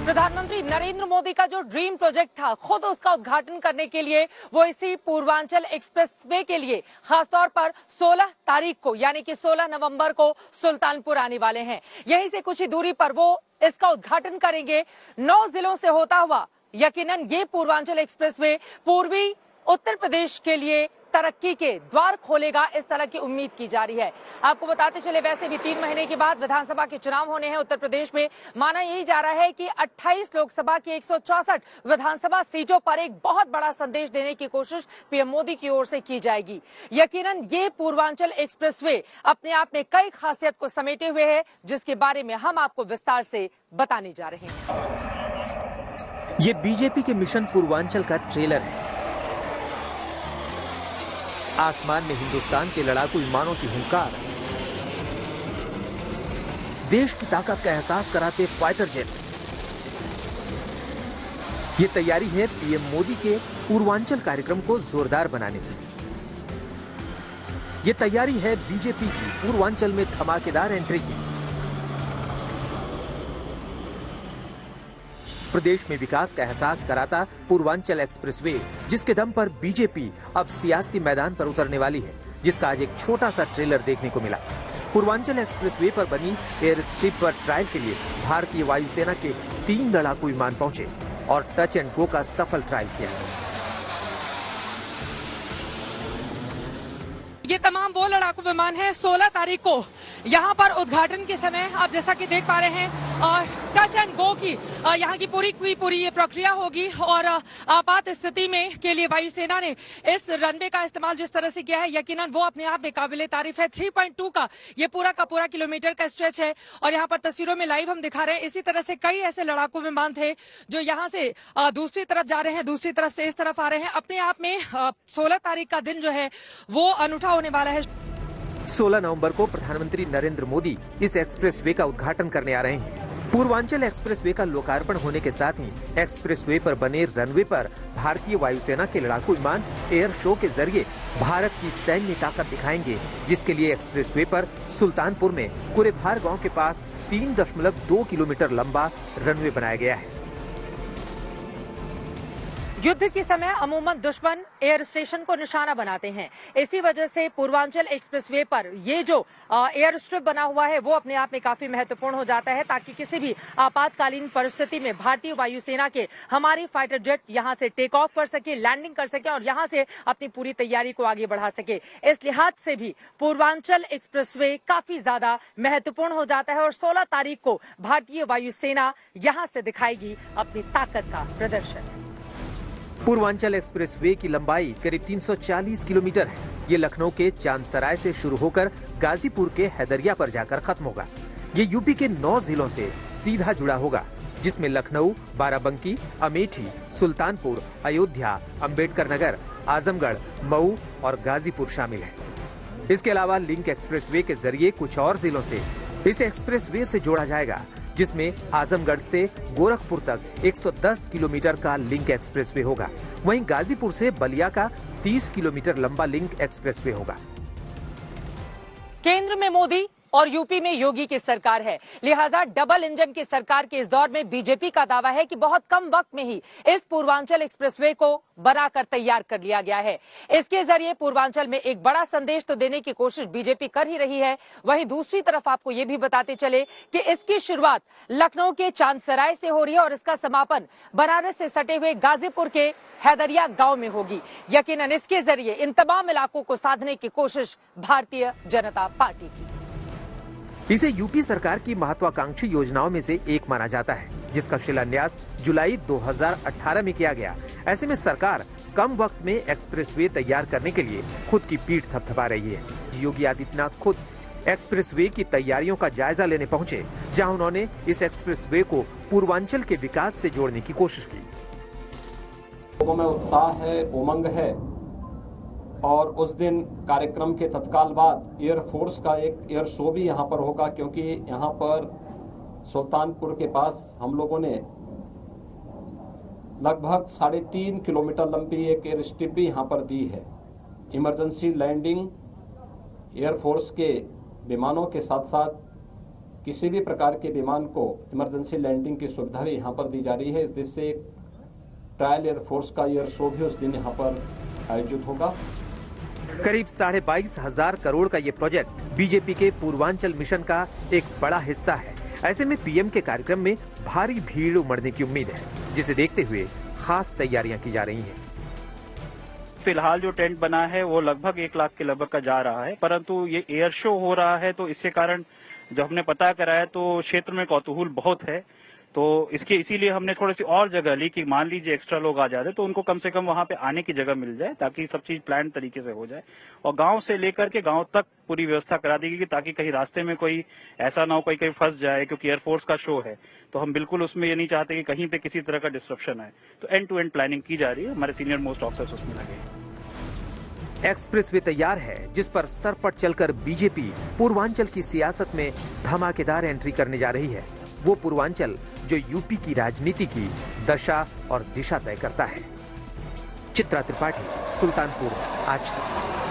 प्रधानमंत्री नरेंद्र मोदी का जो ड्रीम प्रोजेक्ट था, खुद उसका उद्घाटन करने के लिए वो इसी पूर्वांचल एक्सप्रेसवे के लिए खासतौर पर 16 तारीख को यानी कि 16 नवंबर को सुल्तानपुर आने वाले हैं। यहीं से कुछ ही दूरी पर वो इसका उद्घाटन करेंगे। 9 जिलों से होता हुआ यकीनन ये पूर्वांचल एक्सप्रेसवे पूर्वी उत्तर प्रदेश के लिए तरक्की के द्वार खोलेगा, इस तरह की उम्मीद की जा रही है। आपको बताते चले, वैसे भी 3 महीने के बाद विधानसभा के चुनाव होने हैं उत्तर प्रदेश में। माना यही जा रहा है कि 28 लोकसभा की 164 विधानसभा सीटों पर एक बहुत बड़ा संदेश देने की कोशिश पीएम मोदी की ओर से की जाएगी। यकीनन ये पूर्वांचल एक्सप्रेसवे अपने आप में कई खासियत को समेटे हुए है, जिसके बारे में हम आपको विस्तार से बताने जा रहे हैं। ये बीजेपी के मिशन पूर्वांचल का ट्रेलर है। आसमान में हिंदुस्तान के लड़ाकू विमानों की हुंकार, देश की ताकत का एहसास कराते फाइटर जेट। ये तैयारी है पीएम मोदी के पूर्वांचल कार्यक्रम को जोरदार बनाने की। ये तैयारी है बीजेपी की पूर्वांचल में धमाकेदार एंट्री की। प्रदेश में विकास का एहसास कराता पूर्वांचल एक्सप्रेसवे, जिसके दम पर बीजेपी अब सियासी मैदान पर उतरने वाली है, जिसका आज एक छोटा सा ट्रेलर देखने को मिला। पूर्वांचल एक्सप्रेसवे पर बनी एयर स्ट्रिप पर ट्रायल के लिए भारतीय वायुसेना के 3 लड़ाकू विमान पहुंचे और टच एंड गो का सफल ट्रायल किया। ये तमाम वो लड़ाकू विमान हैं। 16 तारीख को यहाँ पर उद्घाटन के समय आप जैसा कि देख पा रहे हैं, टच एंड गो की यहाँ की पूरी ये प्रक्रिया होगी और आपात स्थिति में के लिए वायुसेना ने इस रनवे का इस्तेमाल जिस तरह से किया है, यकीनन वो अपने आप में काबिले तारीफ है। 3.2 का ये पूरा किलोमीटर का स्ट्रेच है और यहाँ पर तस्वीरों में लाइव हम दिखा रहे हैं। इसी तरह से कई ऐसे लड़ाकू विमान थे जो यहाँ से दूसरी तरफ जा रहे हैं, दूसरी तरफ से इस तरफ आ रहे हैं। अपने आप में 16 तारीख का दिन जो है वो अनूठा होने वाला है। 16 नवंबर को प्रधानमंत्री नरेंद्र मोदी इस एक्सप्रेसवे का उद्घाटन करने आ रहे हैं। पूर्वांचल एक्सप्रेसवे का लोकार्पण होने के साथ ही एक्सप्रेसवे पर बने रनवे पर भारतीय वायुसेना के लड़ाकू विमान एयर शो के जरिए भारत की सैन्य ताकत दिखाएंगे, जिसके लिए एक्सप्रेसवे पर सुल्तानपुर में कुरेभार गांव के पास 3.2 किलोमीटर लंबा रनवे बनाया गया है। युद्ध के समय अमूमन दुश्मन एयर स्टेशन को निशाना बनाते हैं। इसी वजह से पूर्वांचल एक्सप्रेसवे पर ये जो एयर स्ट्रिप बना हुआ है वो अपने आप में काफी महत्वपूर्ण हो जाता है, ताकि किसी भी आपातकालीन परिस्थिति में भारतीय वायुसेना के हमारी फाइटर जेट यहां से टेक ऑफ कर सके, लैंडिंग कर सके और यहां से अपनी पूरी तैयारी को आगे बढ़ा सके। इस लिहाज से भी पूर्वांचल एक्सप्रेसवे काफी ज्यादा महत्वपूर्ण हो जाता है और 16 तारीख को भारतीय वायुसेना यहां से दिखाएगी अपनी ताकत का प्रदर्शन। पूर्वांचल एक्सप्रेसवे की लंबाई करीब 340 किलोमीटर है। ये लखनऊ के चांदसराय से शुरू होकर गाजीपुर के हैदरिया पर जाकर खत्म होगा। ये यूपी के 9 जिलों से सीधा जुड़ा होगा, जिसमें लखनऊ, बाराबंकी, अमेठी, सुल्तानपुर, अयोध्या, अंबेडकर नगर, आजमगढ़, मऊ और गाजीपुर शामिल है। इसके अलावा लिंक एक्सप्रेसवे के जरिए कुछ और जिलों से इस एक्सप्रेसवे से जोड़ा जाएगा, जिसमें आजमगढ़ से गोरखपुर तक 110 किलोमीटर का लिंक एक्सप्रेसवे होगा। वहीं गाजीपुर से बलिया का 30 किलोमीटर लंबा लिंक एक्सप्रेसवे होगा। केंद्र में मोदी और यूपी में योगी की सरकार है, लिहाजा डबल इंजन की सरकार के इस दौर में बीजेपी का दावा है कि बहुत कम वक्त में ही इस पूर्वांचल एक्सप्रेसवे को बनाकर तैयार कर लिया गया है। इसके जरिए पूर्वांचल में एक बड़ा संदेश तो देने की कोशिश बीजेपी कर ही रही है। वहीं दूसरी तरफ आपको ये भी बताते चले कि इसकी शुरुआत लखनऊ के चांदसराय से हो रही है और इसका समापन बनारस से सटे हुए गाजीपुर के हैदरिया गांव में होगी। यकीनन इसके जरिए इन तमाम इलाकों को साधने की कोशिश भारतीय जनता पार्टी की। इसे यूपी सरकार की महत्वाकांक्षी योजनाओं में से एक माना जाता है, जिसका शिलान्यास जुलाई 2018 में किया गया। ऐसे में सरकार कम वक्त में एक्सप्रेसवे तैयार करने के लिए खुद की पीठ थपथपा रही है। योगी आदित्यनाथ खुद एक्सप्रेसवे की तैयारियों का जायजा लेने पहुंचे, जहां उन्होंने इस एक्सप्रेसवे को पूर्वांचल के विकास से जोड़ने की कोशिश की। लोगों में उत्साह है, उमंग है और उस दिन कार्यक्रम के तत्काल बाद एयरफोर्स का एक एयर शो भी यहाँ पर होगा, क्योंकि यहाँ पर सुल्तानपुर के पास हम लोगों ने लगभग 3.5 किलोमीटर लंबी एक एयर स्ट्रिप भी यहाँ पर दी है। इमरजेंसी लैंडिंग एयरफोर्स के विमानों के साथ साथ किसी भी प्रकार के विमान को इमरजेंसी लैंडिंग की सुविधा भी यहाँ पर दी जा रही है। इस देश से ट्रायल एयरफोर्स का एयर शो भी उस दिन यहाँ पर आयोजित होगा। करीब 22,500 करोड़ का ये प्रोजेक्ट बीजेपी के पूर्वांचल मिशन का एक बड़ा हिस्सा है। ऐसे में पीएम के कार्यक्रम में भारी भीड़ उमड़ने की उम्मीद है, जिसे देखते हुए खास तैयारियां की जा रही हैं। फिलहाल जो टेंट बना है वो लगभग 1 लाख के लगभग का जा रहा है, परंतु ये एयर शो हो रहा है तो इसके कारण जब हमने पता कराया तो क्षेत्र में कौतूहल बहुत है। तो इसीलिए हमने थोड़ी सी और जगह ली कि मान लीजिए एक्स्ट्रा लोग आ जाते तो उनको कम से कम वहां पे आने की जगह मिल जाए, ताकि सब चीज प्लान तरीके से हो जाए। और गांव से लेकर के गांव तक पूरी व्यवस्था करा दी गई ताकि कहीं रास्ते में कोई ऐसा ना हो कोई कहीं फंस जाए, क्योंकि एयरफोर्स का शो है तो हम बिल्कुल उसमें ये नहीं चाहते कि कहीं पे किसी तरह का डिस्ट्रप्शन आए। तो एंड टू एंड प्लानिंग की जा रही है, हमारे सीनियर मोस्ट ऑफिसर्स उसमें लगे हैं। एक्सप्रेसवे तैयार है जिस पर सर पर चलकर बीजेपी पूर्वांचल की सियासत में धमाकेदार एंट्री करने जा रही है। वो पूर्वांचल जो यूपी की राजनीति की दशा और दिशा तय करता है। चित्रा त्रिपाठी, सुल्तानपुर, आज तक।